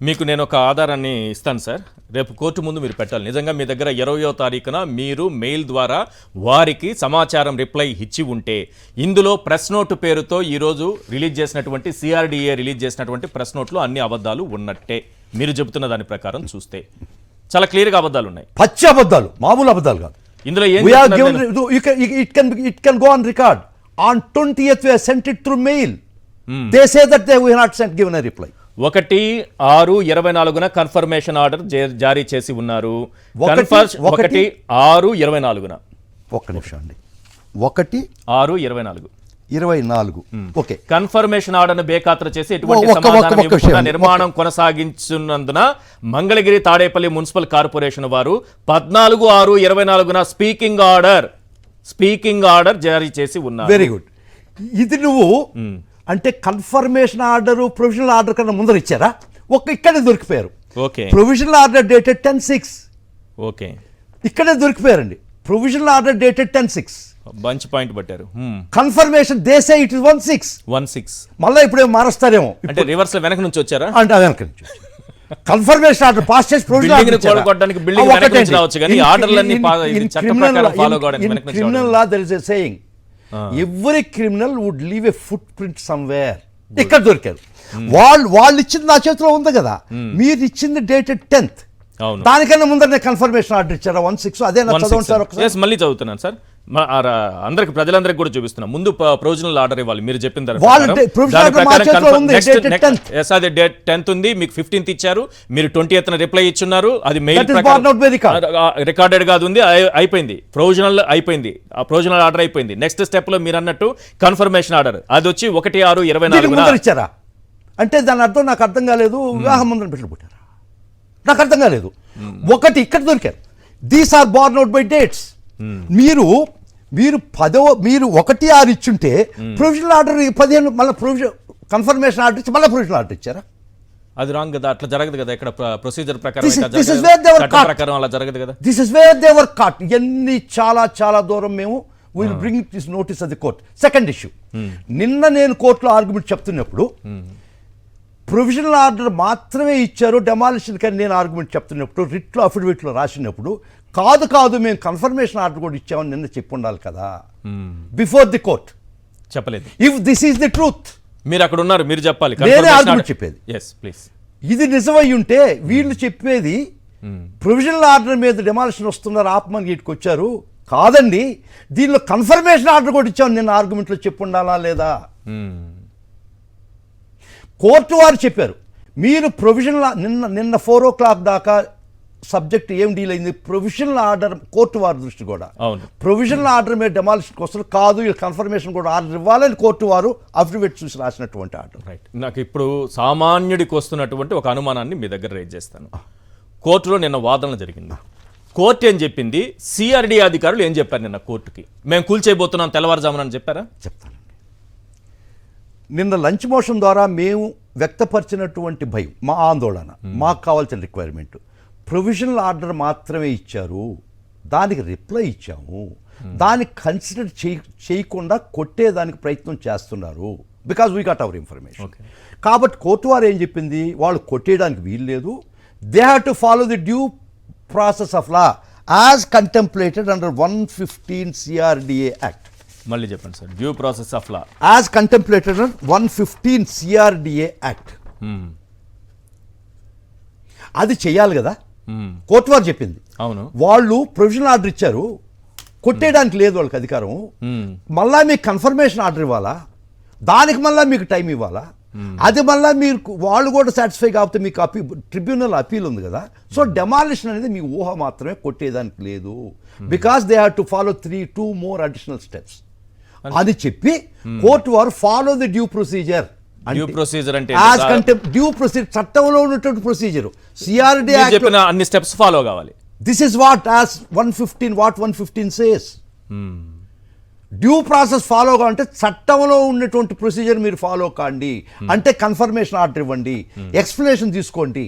మీకు నేను ఒక ఆధారాన్ని ఇస్తాను సార్. రేపు కోర్టు ముందు మీరు పెట్టాలి. నిజంగా మీ దగ్గర 20వ తారీఖున మీరు మెయిల్ ద్వారా వారికి సమాచారం రిప్లై ఇచ్చి ఉంటే, ఇందులో ప్రెస్ నోటు పేరుతో ఈరోజు రిలీజ్ చేసినటువంటి సిఆర్డిఏ రిలీజ్ చేసినటువంటి ప్రెస్ నోట్లో అన్ని అబద్ధాలు ఉన్నట్టే. మీరు చెబుతున్న దాని ప్రకారం చూస్తే చాలా క్లియర్గా అబద్ధాలు ఉన్నాయి. పచ్చి అబద్ధాలు, మామూలు అబద్ధాలు కాదు. ఇందులో it can go on record. On 20th we have sent it through mail. They say that we have not given a reply. 1/6/24 confirmation order జారీ చేసి ఉన్నారు. 1/6/24 ఒక్క నిమిషం అండి. 1/6/24 ఓకే. కన్ఫర్మేషన్ ఆర్డర్ బేఖాతరు చేసి ఎటువంటి సమాధానం ఇవ్వకుండా నిర్మాణం కొనసాగించున్నందున మంగళగిరి తాడేపల్లి మున్సిపల్ కార్పొరేషన్ వారు 14/6/24 స్పీకింగ్ ఆర్డర్ జారీ చేసి ఉన్నారు. Very good. ఇది నువ్వు అంటే కన్ఫర్మేషన్ ఆర్డర్ ప్రొవిజనల్ ఆర్డర్ కన్నా ముందర ఇచ్చారా? ఇక్కడే దొరికిపోయారు. Okay. Provisional order dated 10/6. Okay, ఇక్కడే దొరికిపోయారండి. Provisional order dated 10/6. మంచి పాయింట్ పట్టారు. Confirmation they say it is 1/6. మళ్ళీ ఇప్పుడు మారుస్తారేమో. అంటే రివర్స్ లో వెనక నుంచి వచ్చారా? అంటే వెనక నుంచి కన్ఫర్మేషన్ ఆర్డర్ పాస్ చేసి criminal law there is a saying every criminal would leave a foot print somewhere. ఇక్కడ దొరికారు. వాళ్ళు ఇచ్చింది నా చేతిలో ఉంది కదా, మీరు ఇచ్చింది డేటెడ్ 10th. దానికన్నా ముందర కన్ఫర్మేషన్ ఆర్డర్ ఇచ్చారా 1/6? అదే చదవండి సార్ ఒకసారి. మళ్ళీ చదువుతున్నాను సార్, అందరికి ప్రజలందరికీ కూడా చూపిస్తున్నాం. ముందు ప్రొవిజనల్ ఆర్డర్ ఇవ్వాలి మీరు చెప్పిన డేట్ 10th ఉంది, మీకు 15th ఇచ్చారు, మీరు 20th రిప్లై ఇచ్చున్నారు. అది మెయిల్ రికార్డెడ్ గా ఉంది, అయిపోయింది. ప్రొవిజనల్ అయిపోయింది, ఆ ప్రొవిజనల్ ఆర్డర్ అయిపోయింది. నెక్స్ట్ స్టెప్ లో మీరు అన్నట్టు కన్ఫర్మేషన్ ఆర్డర్ అది వచ్చి 1/6/24 ఇచ్చారా అంటే దాని అర్థం నాకు అర్థం కాలేదు. వివాహం ముందు పెట్టారా నాకు అర్థం కాలేదు. ఒకటి ఇక్కడ దొరికారు. These are born out by dates. మీరు 1/6 ఇచ్చుంటే ప్రొవిజనల్ ఆర్డర్ 15 మళ్ళీ కన్ఫర్మేషన్ ఆర్డర్ ఇచ్చి మళ్ళీ ప్రొవిజనల్ ఆర్డర్ ఇచ్చారా? అది రాంగ్ కదా, అట్లా జరగదు కదా. ఇక్కడ ప్రొసీజర్ ప్రకారం అలా జరగదు కదా. This is where they were cot. ఇవన్నీ చాలా చాలా దూరం మేము will bring this notice of the court. Second issue, నిన్న నేను కోర్టులో ఆర్గ్యుమెంట్ చెప్తున్నప్పుడు ప్రొవిజనల్ ఆర్డర్ మాత్రమే ఇచ్చారు డెమాలిషన్ కానీ నేను ఆర్గ్యుమెంట్ చెప్తున్నప్పుడు రిట్లో అఫిడవిట్లో రాసినప్పుడు కాదు మేము కన్ఫర్మేషన్ ఆర్డర్ కూడా ఇచ్చామని నిన్న చెప్పి ఉండాలి కదా బిఫోర్ ది కోర్ట్. చెప్పలేదు. If this is the truth, మీరు అక్కడ ఉన్నారు, మీరు చెప్పాలి. నేనే ఆర్గ్యుమెంట్ చెప్పేది. Yes please. ఇది నిజమై ఉంటే వీళ్ళు చెప్పేది ప్రొవిజనల్ ఆర్డర్ మీద డెమాలిషన్ వస్తున్నారు ఆపమని వీటికి వచ్చారు. కాదండి, దీనిలో కన్ఫర్మేషన్ ఆర్డర్ కూడా ఇచ్చామని నిన్న ఆర్గ్యుమెంట్లో చెప్పి ఉండాలా లేదా? కోర్టు వారు చెప్పారు మీరు ప్రొవిజనల్ నిన్న 4 o'clock దాకా సబ్జెక్ట్ ఏం డీల్ అయింది. ప్రొవిజనల్ ఆర్డర్ కోర్టు వారి దృష్టి కూడా ప్రొవిజనల్ ఆర్డర్ మీద డెమాలిషన్కి వస్తారు కాదు, వీళ్ళు కన్ఫర్మేషన్ కూడా ఆర్డర్ ఇవ్వాలని కోర్టు వారు అఫిడవిట్ చూసి రాసినటువంటి ఆర్డర్. రైట్. నాకు ఇప్పుడు సామాన్యుడికి వస్తున్నటువంటి ఒక అనుమానాన్ని మీ దగ్గర రైజ్ చేస్తాను. కోర్టులో నిన్న వాదన జరిగింది. కోర్టు ఏం చెప్పింది, సిఆర్డీ అధికారులు ఏం చెప్పారు నిన్న కోర్టుకి? మేము కూల్చేయబోతున్నాం తెల్లవారుజామున చెప్పారా? చెప్తానండి. నిన్న లంచ్ మోషన్ ద్వారా మేము వ్యక్తపరిచినటువంటి భయం, మా ఆందోళన, మాకు కావాల్సిన రిక్వైర్మెంట్ ప్రొవిజనల్ ఆర్డర్ మాత్రమే ఇచ్చారు, దానికి రిప్లై ఇచ్చాము, దానికి కన్సిడర్ చేయకుండా కొట్టేదానికి ప్రయత్నం చేస్తున్నారు because we got our information. కాబట్టి కోర్టు వారు ఏం చెప్పింది, వాళ్ళు కొట్టేయడానికి వీలు లేదు. They have to follow the due process of law as contemplated under 115 CRDA act. మళ్ళీ చెప్పండి sir. Due process of law as contemplated under 115 CRDA act. అది చెయ్యాలి కదా కోర్టు వారు చెప్పింది. అవును, వాళ్ళు ప్రొవిజనల్ ఆర్డర్ ఇచ్చారు, కొట్టేయడానికి లేదు వాళ్ళకి అధికారం. మళ్ళా మీకు కన్ఫర్మేషన్ ఆర్డర్ ఇవ్వాలా, దానికి మళ్ళీ మీకు టైం ఇవ్వాలా, అది మళ్ళీ మీరు వాళ్ళు కూడా సాటిస్ఫై కాకపోతే మీకు ట్రిబ్యునల్ అపీల్ ఉంది కదా. సో డెమాలిషన్ అనేది మీ ఊహ మాత్రమే, కొట్టేదానికి లేదు. Because they have to follow 2 more additional steps అని చెప్పి కోర్టు వారు follow the due procedure. Due procedure అంటే డ్యూ ప్రొసీజర్ చట్టంలో ఉన్నటువంటి ప్రొసీజర్. సిఆర్డీ చెప్పిన అన్ని స్టెప్స్ ఫాలో కావాలి. This is what as 115 says. Due process follow కావాలంటే చట్టంలో ఉన్నటువంటి ప్రొసీజర్ మీరు ఫాలో కాండి. అంటే కన్ఫర్మేషన్ ఆర్డర్ ఇవ్వండి, ఎక్స్ప్లెనేషన్ తీసుకోండి,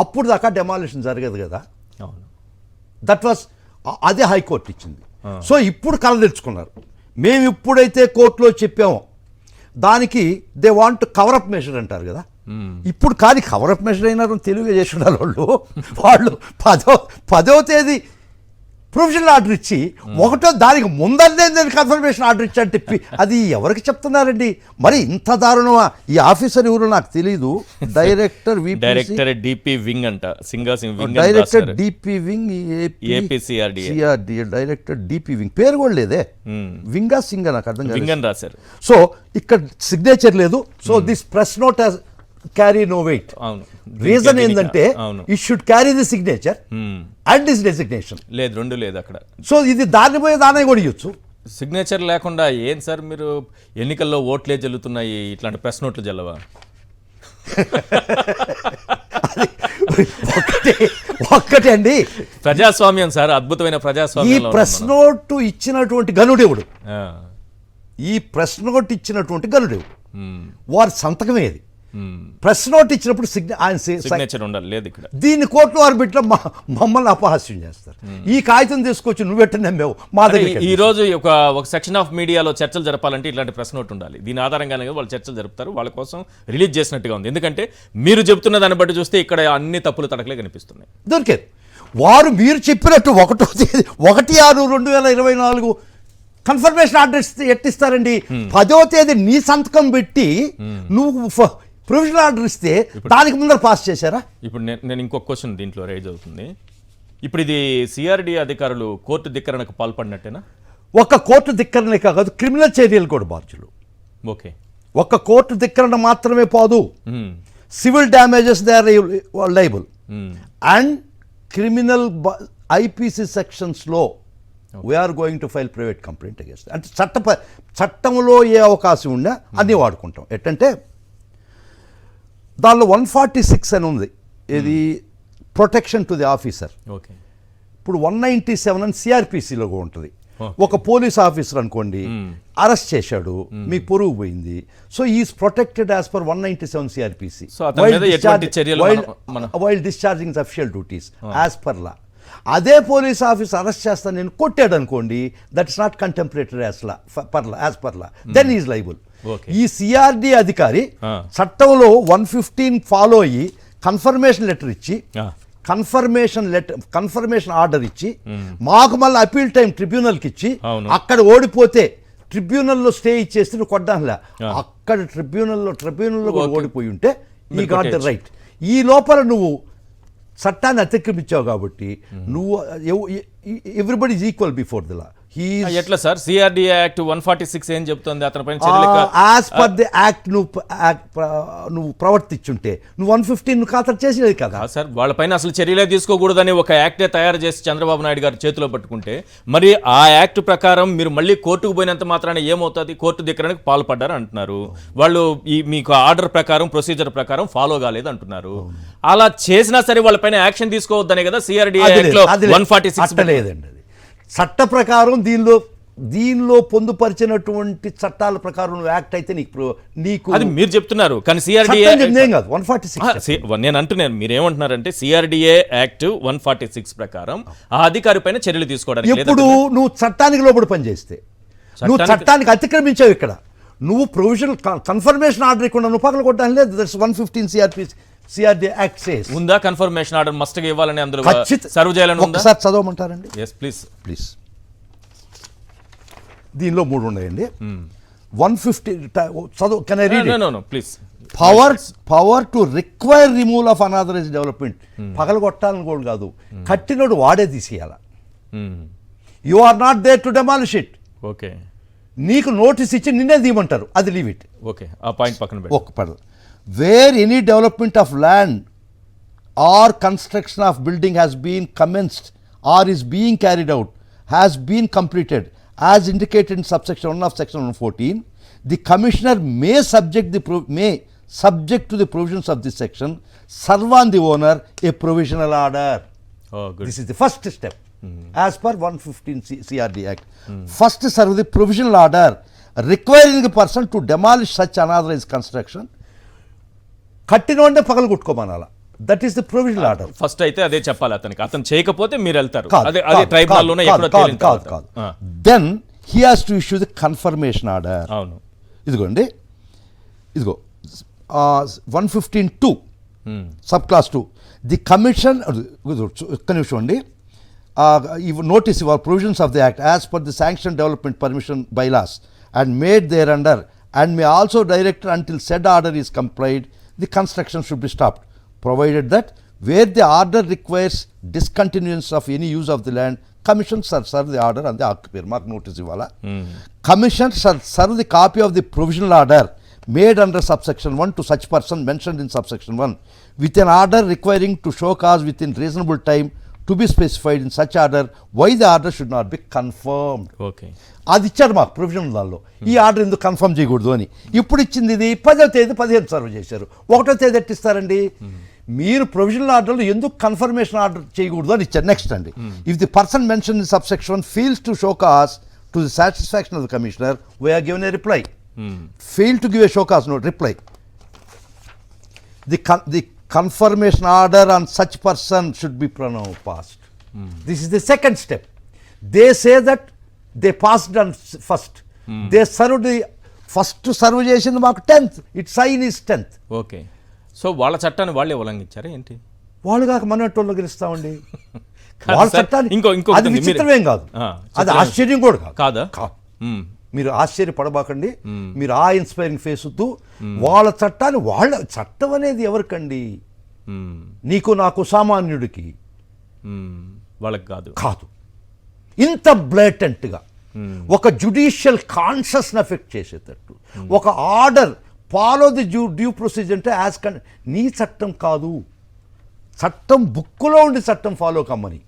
అప్పుడు దాకా డెమాలిషన్ జరగదు కదా. దట్ వాస్ అదే హైకోర్టు ఇచ్చింది. సో ఇప్పుడు కల తెచ్చుకున్నారు. మేము ఇప్పుడైతే కోర్టులో చెప్పామో దానికి దే వాంట్ కవరప్ మెషర్ అంటారు కదా. ఇప్పుడు కానీ కవరప్ మెషర్ అయినారు తెలుగుగా చేసి ఉండాలి వాళ్ళు 10వ తేదీ ప్రొవిజనల్ ఆర్డర్ ఇచ్చి 1వ దానికి ముందరనే కన్ఫర్మేషన్ ఆర్డర్ ఇచ్చి అని చెప్పి అది ఎవరికి చెప్తున్నారండి? మరి ఇంత దారుణమా? ఈ ఆఫీసర్ ఎవరు నాకు తెలియదు. డైరెక్టర్ డిపి వింగ్ అంట, director DP wing APCRDA director DP wing పేరు కూడా లేదే. వింగా సింగా నాకు అర్థం కాదు. వింగ్ అని రాశారు. సో ఇక్కడ సిగ్నేచర్ లేదు. So this press note has carry no weight. అవును. రీజన్ ఏంటంటే it should carry the signature and this designation. లేదు, రెండు లేదు అక్కడ. సో ఇది దాన్ని పోయి దాన్ని కూడా ఇవ్వచ్చు. సిగ్నేచర్ లేకుండా ఏం సార్ మీరు ఎన్నికల్లో ఓట్లే జల్లుతున్నాయి, ఇట్లాంటి ప్రెస్ నోట్లు జల్లవా? ఒక్కటే అండి ప్రజాస్వామ్యం సార్, అద్భుతమైన ఈ ప్రజాస్వామ్యం. ప్రెస్ నోట్ ఇచ్చినటువంటి గనుడెవడు? ఈ ప్రెస్ నోట్ ఇచ్చినటువంటి గనుడెవడు? వారి సంతకమే ఇది. ప్రెస్ నోట్ ఇచ్చినప్పుడు సిగ్నేచర్ ఉండాలి, లేదు ఇక్కడ. దీన్ని కోర్టు వారు బిడ్డ మమ్మల్ని అపహాస్యం చేస్తారు. ఈ కాగితం తీసుకొచ్చి నువ్వెట్ట నమ్మేవు మా దగ్గర. ఈ రోజు ఒక సెక్షన్ ఆఫ్ మీడియాలో చర్చలు జరపాలంటే ఇట్లాంటి ప్రెస్ నోట్ ఉండాలి. దీని ఆధారంగానే వాళ్ళు చర్చలు జరుపుతారు, వాళ్ళ కోసం రిలీజ్ చేసినట్టుగా ఉంది. ఎందుకంటే మీరు చెప్తున్న దాన్ని బట్టి చూస్తే ఇక్కడ అన్ని తప్పులు తడకలే కనిపిస్తున్నాయి. దొరికేది వారు మీరు చెప్పినట్టు 1/6/2024 కన్ఫర్మేషన్ ఆర్డర్ ఎట్టిస్తారండి? 10వ తేదీ నీ సంతకం పెట్టి నువ్వు ప్రొవిజనల్ ఆర్డర్ ఇస్తే దానికి ముందర పాస్ చేశారా? ఇప్పుడు నేను ఇంకొక క్వశ్చన్ దీంట్లో రైజ్ అవుతుంది. ఇప్పుడు ఇది సిఆర్డి అధికారులు కోర్టు ధిక్కరణకు పాల్పడినట్టేనా? ఒక కోర్టు ధిక్కరణే కాదు, క్రిమినల్ చర్యలు కూడా బాధ్యులు. ఓకే, ఒక కోర్టు ధిక్కరణ మాత్రమే పోదు, civil damages they are liable and criminal IPC సెక్షన్స్లో we are going to file private complaint against. అంటే చట్టంలో ఏ అవకాశం ఉన్నా అన్నీ వాడుకుంటాం. ఎట్టంటే దానిలో 146 అని ఉంది, ఇది protection to the officer. Okay, ఇప్పుడు 197 అని సిఆర్పిసిలో ఉంటుంది. ఒక పోలీస్ ఆఫీసర్ అనుకోండి అరెస్ట్ చేశాడు, మీకు పొరుగు పోయింది. So is protected as per 197 CRPC while discharging official duties as per law. అదే పోలీస్ ఆఫీసర్ అరెస్ట్ చేస్తాను నేను కొట్టాడు అనుకోండి, that is not contemporary as per law, then is liable. ఈ సిఆర్డి అధికారి చట్టంలో 115 ఫాలో అయ్యి కన్ఫర్మేషన్ లెటర్ ఇచ్చి కన్ఫర్మేషన్ ఆర్డర్ ఇచ్చి మాకు మళ్ళీ అపీల్ టైం ట్రిబ్యునల్కి ఇచ్చి అక్కడ ఓడిపోతే ట్రిబ్యునల్లో స్టే ఇచ్చేస్తే నువ్వు కొట్టానులే, అక్కడ ట్రిబ్యునల్లో కూడా ఓడిపోయి ఉంటే ఈ గాట్ ద రైట్. ఈ లోపల నువ్వు చట్టాన్ని అతిక్రమించావు కాబట్టి నువ్వు everybody is equal before the law. ఎట్లా సార్ సిఆర్డి యాక్ట్ 146 ఏం చెప్తుంది? అతని పైన యాజ్ పర్ ది యాక్ట్ నువ్వు ప్రవర్తించుంటే నువ్వు 115 ఖాతరు చేసేది కదా సార్. వాళ్ళపైన అసలు చర్యలే తీసుకోకూడదని ఒక యాక్టే తయారు చేసి చంద్రబాబు నాయుడు గారు చేతిలో పట్టుకుంటే మరి ఆ యాక్ట్ ప్రకారం మీరు మళ్ళీ కోర్టుకు పోయినంత మాత్రాన ఏమవుతుంది? కోర్టు ధిక్కరణకు పాల్పడ్డారు అంటున్నారు వాళ్ళు. మీకు ఆర్డర్ ప్రకారం ప్రొసీజర్ ప్రకారం ఫాలో కాలేదు అంటున్నారు. అలా చేసినా సరే వాళ్ళపైన యాక్షన్ తీసుకోవద్దనే కదా సిఆర్డి యాక్ట్ లో 146 లేదండి. చట్ట ప్రకారం దీనిలో పొందుపరిచినటువంటి చట్టాల ప్రకారం యాక్ట్ అయితే నీకు అది మీరు చెప్తున్నారు. కానీ సిఆర్డిఏ కాదు 146. నేను అంటున్నాను, మీరేమంటున్నారంటే సిఆర్డిఏ యాక్ట్ 146 ప్రకారం ఆ అధికారి పైన చర్యలు తీసుకోవడానికి. ఇప్పుడు నువ్వు చట్టానికి లోబడి పనిచేస్తే నువ్వు చట్టానికి అతిక్రమించావు. ఇక్కడ నువ్వు ప్రొవిజనల్ కన్ఫర్మేషన్ ఆర్డర్ ఇవ్వకుండా నువ్వు పక్కన కొట్టడానికి లేదు. That's 115 CRD act says. ఉందా కన్ఫర్మేషన్ ఆర్డర్ మస్ట్ గా ఇవ్వాలని అందులో సర్వ్ చేయాలని ఉందా? ఒకసారి చదవమంటారండి? yes please. దీనిలో 3 ఉన్నాయండి. 150 చదువు. Can I read? No please. Power to require removal of unauthorized development. పగలగొట్టాలని కూడా కాదు, కట్టినోడు వాడే తీసేయాల. You are not there to demolish it. Okay, నీకు నోటీస్ ఇచ్చి నిన్నే తీయమంటారు, అది లీవ్ ఇట్. ఓకే, ఆ పాయింట్ పక్కన పెట్టి ఒక పడ where any development of land or construction of building has been commenced or is being carried out has been completed as indicated in subsection 1 of section 114, the commissioner may subject to the provisions of this section serve on the owner a provisional order. This is the first step. As per 115 CRD Act, first serve the provisional order requiring the person to demolish such unauthorized construction. కట్టినోండే పగలు కొట్టుకోమనాల. That is the provisional order. First అయితే అదే చెప్పాలి అతనికి. అతను చేయకపోతే మీరు వెళ్తారు. అదే ట్రైబ్యునల్లోనే ఎక్కడో తేలింది. కాదు. Then he has to issue the confirmation order. అవును, ఇదిగోండి ఇదిగో 115(2) సబ్ క్లాస్ 2 ది కమిషన్ ఒక్క నిమిషం అండి. నోటీస్ ఇవ్వాలి provisions of the act as per the sanction development permission bylaws and made thereunder and may also direct until said order is complied the construction should be stopped provided that where the order requires discontinuance of any use of the land commission serve the order అంతే occupier మాకు notice ఇవ్వాలా. Commission serve the copy of the provisional order made under subsection 1 to such person mentioned in subsection 1 with an order requiring to show cause within reasonable time to be specified in such order why the order should not be confirmed. Okay, అది ఇచ్చారు మాకు provisional దానిలో. ఈ order ఎందుకు confirm చేయకూడదు అని. ఇప్పుడు ఇచ్చింది ఇది 10వ తేదీ 15 సర్వ్ చేశారు. 1వ తేదీ ఎట్టిస్తారండి? మీరు ప్రొవిజనల్ ఆర్డర్లో ఎందుకు కన్ఫర్మేషన్ ఆర్డర్ చేయకూడదు అని ఇచ్చారు. నెక్స్ట్ అండి, if the person mention in subsection fails to show cause to the satisfaction of the commissioner we are given a reply. Fail to give a show cause note, reply. The confirmation order on such person should be pronounced passed. This is the second step. They say that they passed on first. They served the first serve చేసింది మాకు 10th. Its sign is 10th. Okay. So వాళ్ళ చట్టాన్ని వాళ్ళే ఉల్లంఘించారా ఏంటి? వాళ్ళు కాక మనటోళ్ళు గెలుస్తామండి. కాదు వాళ్ళ సార్, చట్టాన్ని ఇంకో అది విచిత్రమేం కాదు, అది ఆశ్చర్యం కూడా కాదు. కాదా? మీరు ఆశ్చర్యపడబాకండి. మీరు ఆ ఇన్స్పైరింగ్ ఫేస్ వద్దు. వాళ్ళ చట్టాన్ని వాళ్ళ చట్టం అనేది ఎవరికండి? నీకు నాకు సామాన్యుడికి వాళ్ళకి కాదు. కాదు. ఇంత బ్లేటెంట్గా ఒక జ్యుడిషియల్ కాన్షియస్ని ఎఫెక్ట్ చేసేటట్టు ఒక order follow the due procedure అంటే యాజ్ నీ చట్టం కాదు, చట్టం బుక్కులో ఉండి చట్టం ఫాలో కమ్మని